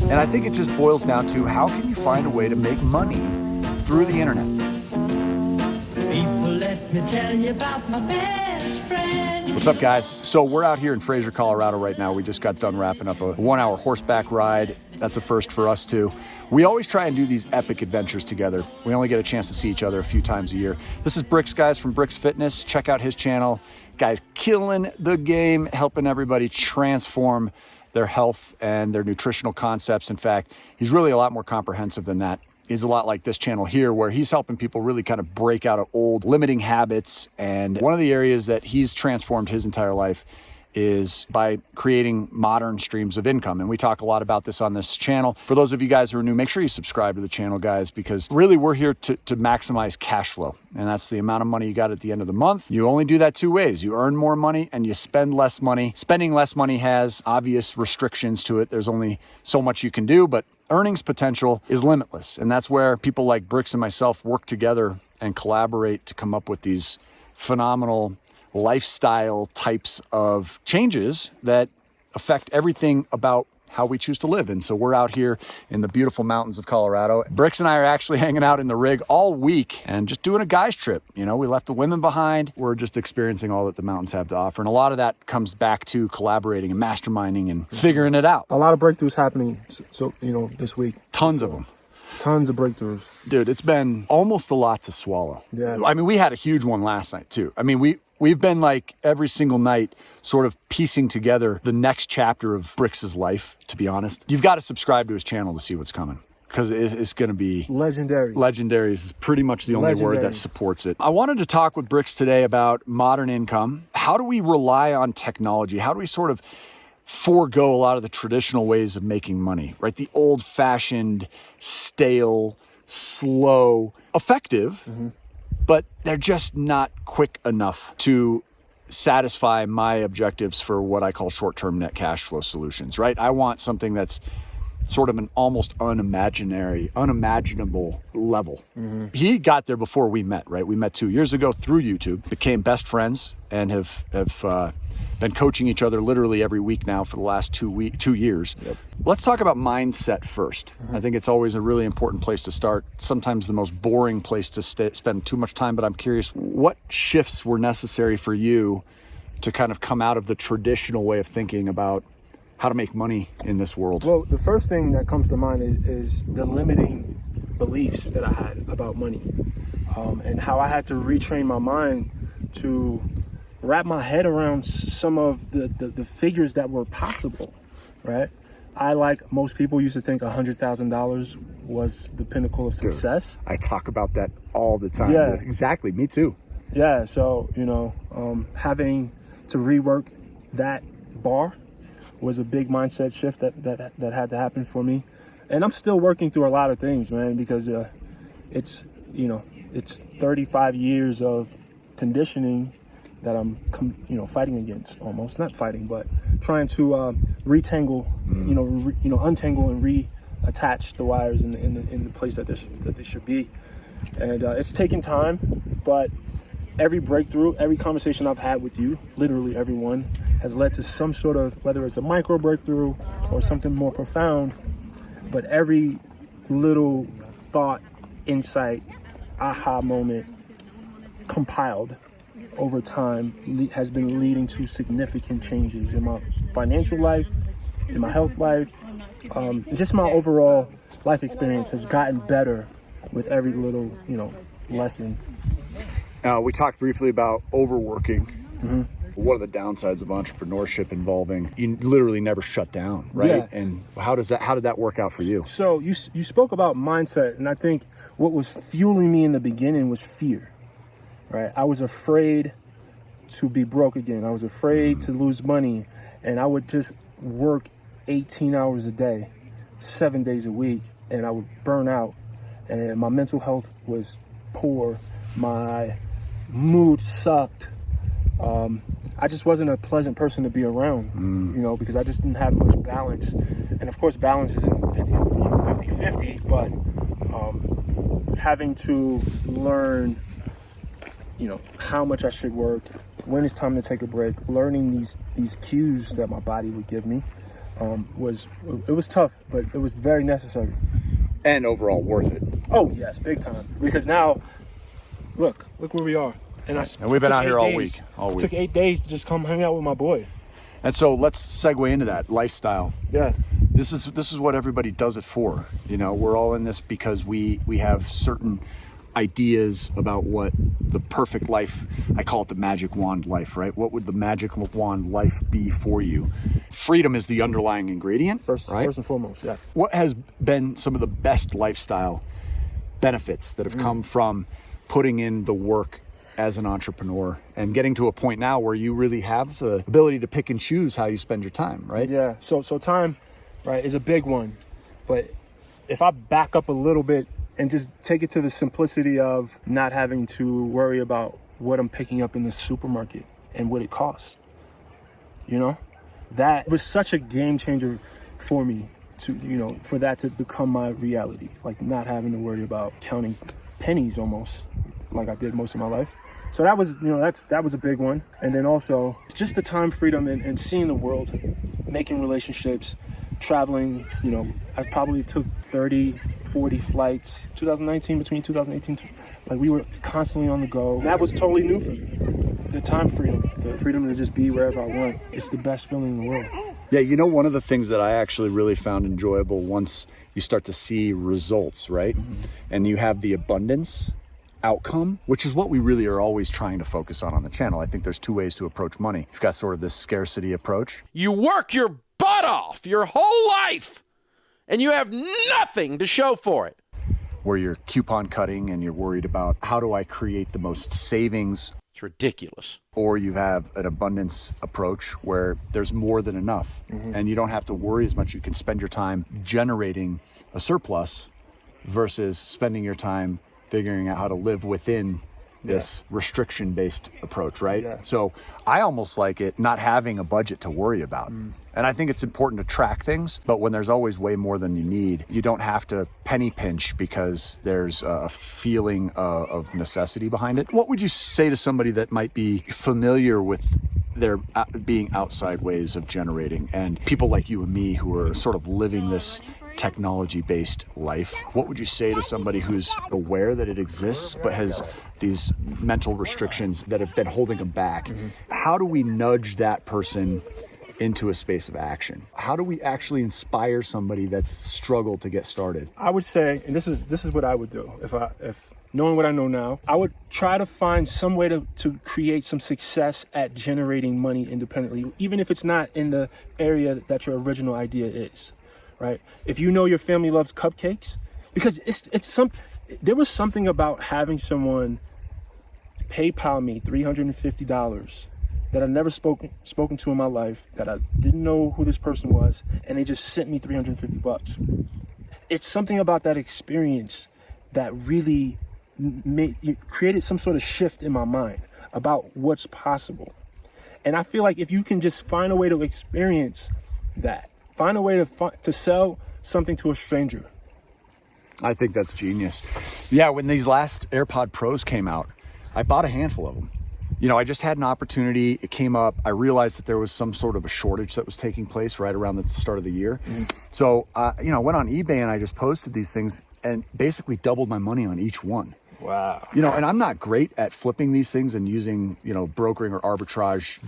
And I think it just boils down to how can you find a way to make money through the internet? People, let me tell you about my best friend. What's up, guys? So we're out here in Fraser, Colorado right now. We just got done wrapping up a 1-hour horseback ride. That's a first for us too. We always try and do these epic adventures together. We only get a chance to see each other a few times a year. This is Brix, guys, from Brix Fitness. Check out his channel. Guy's killing the game, helping everybody transform their health and their nutritional concepts. In fact, he's really a lot more comprehensive than that. He's a lot like this channel here, where he's helping people really kind of break out of old limiting habits. And one of the areas that he's transformed his entire life is by creating modern streams of income. And we talk a lot about this on this channel. For those of you guys who are new, make sure you subscribe to the channel, guys, because really we're here to maximize cash flow. And that's the amount of money you got at the end of the month. You only do that two ways. You earn more money and you spend less money. Spending less money has obvious restrictions to it. There's only so much you can do, but earnings potential is limitless. And that's where people like Brix and myself work together and collaborate to come up with these phenomenal lifestyle types of changes that affect everything about how we choose to live. And so we're out here in the beautiful mountains of Colorado. Brix and I are actually hanging out in the rig all week and just doing a guy's trip. You know, we left the women behind. We're just experiencing all that the mountains have to offer. And a lot of that comes back to collaborating and masterminding and figuring it out. A lot of breakthroughs happening, this week. Tons of them. Tons of breakthroughs. Dude, it's been almost a lot to swallow. Yeah. I mean, we had a huge one last night too. I mean, we've been like every single night sort of piecing together the next chapter of Brix's life, to be honest. You've got to subscribe to his channel to see what's coming, because it's going to be legendary. Legendary is pretty much the only word that supports it. I wanted to talk with Brix today about modern income. How do we rely on technology? How do we sort of forego a lot of the traditional ways of making money, right? The old-fashioned, stale, slow, effective, but they're just not quick enough to satisfy my objectives for what I call short-term net cash flow solutions, right? I want something that's sort of an almost unimaginable level. He got there before we met, right? We met 2 years ago through YouTube, became best friends, and have been coaching each other literally every week now for the last 2 years. Yep. Let's talk about mindset first. I think it's always a really important place to start. Sometimes the most boring place to spend too much time, but I'm curious, what shifts were necessary for you to kind of come out of the traditional way of thinking about how to make money in this world? Well, the first thing that comes to mind is the limiting beliefs that I had about money, and how I had to retrain my mind to wrap my head around some of the figures that were possible, right? I, like most people, used to think $100,000 was the pinnacle of success. Dude, I talk about that all the time. Yeah. Exactly, me too. Yeah, so, having to rework that bar was a big mindset shift that had to happen for me. And I'm still working through a lot of things, man, because it's 35 years of conditioning that I'm, fighting against, almost not fighting, but trying to untangle and reattach the wires in the place that they should be. And it's taken time, but every breakthrough, every conversation I've had with you, literally everyone, has led to some sort of, whether it's a micro breakthrough or something more profound, but every little thought, insight, aha moment compiled over time has been leading to significant changes in my financial life, in my health life, and just my overall life experience has gotten better with every little, lesson. We talked briefly about overworking. One of the downsides of entrepreneurship involving you literally never shut down, right? Yeah. And how did that work out for you? So you spoke about mindset, and I think what was fueling me in the beginning was fear, right? I was afraid to be broke again. I was afraid to lose money, and I would just work 18 hours a day, 7 days a week, and I would burn out, and my mental health was poor. My mood sucked. I just wasn't a pleasant person to be around, because I just didn't have much balance. And of course, balance isn't 50-50, but having to learn, how much I should work, when it's time to take a break, learning these cues that my body would give me, it was tough, but it was very necessary. And overall worth it. Oh yes, big time. Because now, look where we are. And we've been out here all days. week. It took 8 days to just come hang out with my boy. And so let's segue into that lifestyle. Yeah. This is what everybody does it for. You know, we're all in this because we have certain ideas about what the perfect life, I call it the magic wand life, right? What would the magic wand life be for you? Freedom is the underlying ingredient, First and foremost, yeah. What has been some of the best lifestyle benefits that have come from putting in the work as an entrepreneur and getting to a point now where you really have the ability to pick and choose how you spend your time, right? Yeah, so time, right, is a big one. But if I back up a little bit and just take it to the simplicity of not having to worry about what I'm picking up in the supermarket and what it costs, you know, that was such a game changer for me to, you know, for that to become my reality, like not having to worry about counting pennies almost like I did most of my life. So that was, you know, that was a big one. And then also just the time freedom and seeing the world, making relationships, traveling. You know, I probably took 30, 40 flights, between 2018, like we were constantly on the go. That was totally new for me. The time freedom, the freedom to just be wherever I want. It's the best feeling in the world. Yeah, you know, one of the things that I actually really found enjoyable once you start to see results, right? And you have the abundance outcome, which is what we really are always trying to focus on the channel. I think there's two ways to approach money. You've got sort of this scarcity approach. You work your butt off your whole life, and you have nothing to show for it. Where you're coupon cutting and you're worried about how do I create the most savings. It's ridiculous. Or you have an abundance approach where there's more than enough and you don't have to worry as much. You can spend your time generating a surplus versus spending your time figuring out how to live within this restriction-based approach, right? Yeah. So I almost like it not having a budget to worry about. And I think it's important to track things, but when there's always way more than you need, you don't have to penny pinch because there's a feeling of necessity behind it. What would you say to somebody that might be familiar with there being outside ways of generating and people like you and me who are sort of living this technology-based life? What would you say to somebody who's aware that it exists but has these mental restrictions that have been holding them back? How do we nudge that person into a space of action? How do we actually inspire somebody that's struggled to get started? I would say, and this is what I would do if knowing what I know now, I would try to find some way to create some success at generating money independently, even if it's not in the area that your original idea is, right? If you know your family loves cupcakes, because there was something about having someone PayPal me $350 that I'd never spoken to in my life, that I didn't know who this person was, and they just sent me $350. It's something about that experience that really created some sort of shift in my mind about what's possible. And I feel like if you can just find a way to experience that, find a way to sell something to a stranger. I think that's genius. Yeah, when these last AirPod Pros came out, I bought a handful of them. You know, I just had an opportunity. It came up. I realized that there was some sort of a shortage that was taking place right around the start of the year. So, you know, I went on eBay and I just posted these things and basically doubled my money on each one. Wow. You know, and I'm not great at flipping these things and using, you know, brokering or arbitrage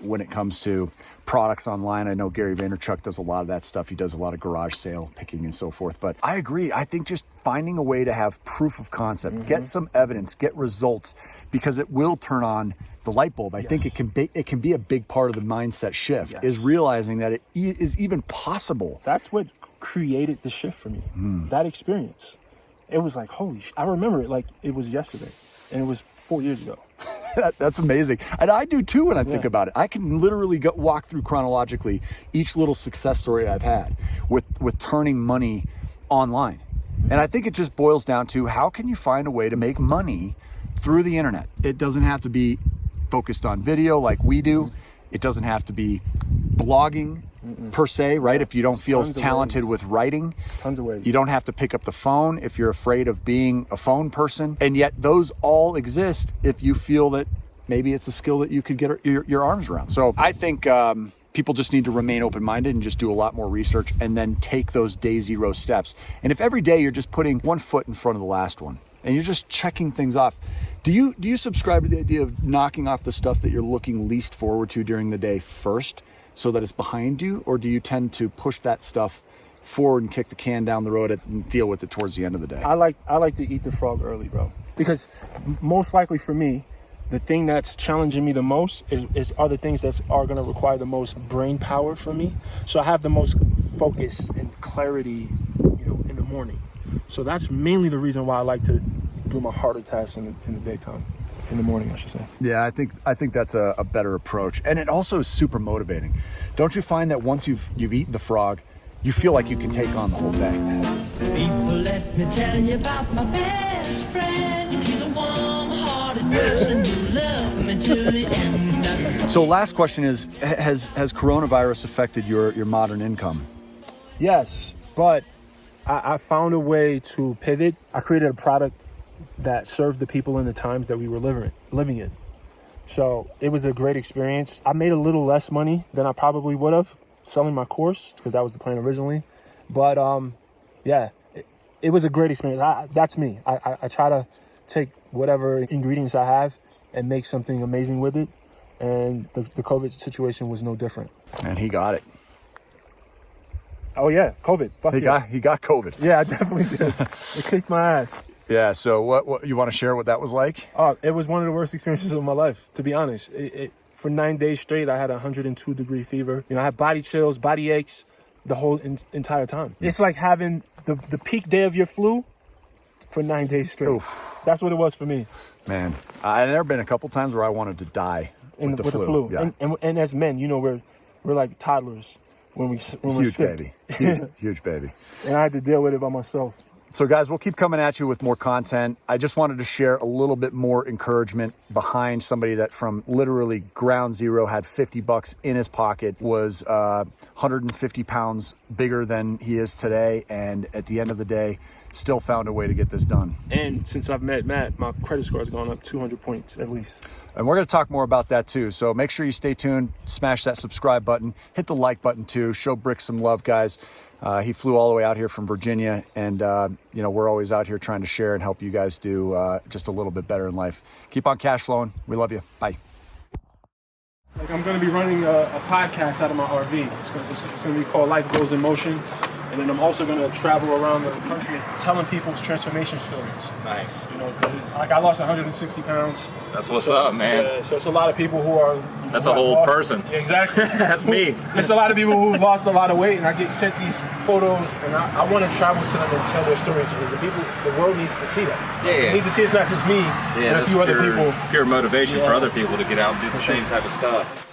when it comes to products online. I know Gary Vaynerchuk does a lot of that stuff. He does a lot of garage sale picking and so forth. But I agree. I think just finding a way to have proof of concept, get some evidence, get results, because it will turn on the light bulb. I think it can be a big part of the mindset shift, is realizing that it is even possible. That's what created the shift for me, that experience. It was like, holy I remember it like it was yesterday, and it was 4 years ago. That's amazing. And I do too when I think about it. I can literally walk through chronologically each little success story I've had with turning money online. And I think it just boils down to how can you find a way to make money through the internet? It doesn't have to be focused on video like we do. It doesn't have to be blogging per se, right? If you don't feel talented with writing, tons of ways. You don't have to pick up the phone if you're afraid of being a phone person. And yet those all exist if you feel that maybe it's a skill that you could get your arms around. So I think People just need to remain open-minded and just do a lot more research and then take those day zero steps. And if every day you're just putting one foot in front of the last one and you're just checking things off, do you subscribe to the idea of knocking off the stuff that you're looking least forward to during the day first so that it's behind you? Or do you tend to push that stuff forward and kick the can down the road and deal with it towards the end of the day? I like to eat the frog early, bro. Because most likely for me, the thing that's challenging me the most is other things that are going to require the most brain power for me. So I have the most focus and clarity, in the morning. So that's mainly the reason why I like to do my harder tasks in the daytime, in the morning, I should say. Yeah, I think that's a better approach, and it also is super motivating. Don't you find that once you've eaten the frog, you feel like you can take on the whole day? People, let me tell you about my best friend. He's a warm-hearted person who loved me till the end. So last question is, has coronavirus affected your modern income? Yes, but I found a way to pivot. I created a product that served the people in the times that we were living in. So it was a great experience. I made a little less money than I probably would have selling my course, because that was the plan originally. But it was a great experience. That's me. I try to take whatever ingredients I have and make something amazing with it. And the COVID situation was no different. And he got it. Oh yeah, COVID. Fuck yeah. He got COVID. Yeah, I definitely did. It kicked my ass. Yeah. So what you want to share what that was like? It was one of the worst experiences of my life, to be honest. For 9 days straight, I had a 102-degree fever. I had body chills, body aches the whole entire time. It's like having the peak day of your flu for 9 days straight. Oof. That's what it was for me. Man, I've never been a couple times where I wanted to die with the flu. Yeah. And as men, we're like toddlers when we're sick. Baby. Huge baby. And I had to deal with it by myself. So guys, we'll keep coming at you with more content. I just wanted to share a little bit more encouragement behind somebody that from literally ground zero had $50 in his pocket, was 150 pounds bigger than he is today, and at the end of the day, still found a way to get this done. And since I've met Matt, my credit score has gone up 200 points at least. And we're going to talk more about that too. So make sure you stay tuned, smash that subscribe button, hit the like button too, show Brix some love, guys. He flew all the way out here from Virginia, and we're always out here trying to share and help you guys do just a little bit better in life. Keep on cash flowing. We love you. Bye. I'm going to be running a podcast out of my RV. It's going to be called Life Goes in Motion. And then I'm also going to travel around the country telling people's transformation stories. Nice. Because I lost 160 pounds. That's what's up, man. Yeah, so it's a lot of people who are... That's a whole person. Yeah, exactly. That's me. It's a lot of people who've lost a lot of weight, and I get sent these photos, and I want to travel to them and tell their stories, because the world needs to see that. Yeah. They need to see it's not just me and a few other people. Pure motivation for other people to get out and do the same type of stuff.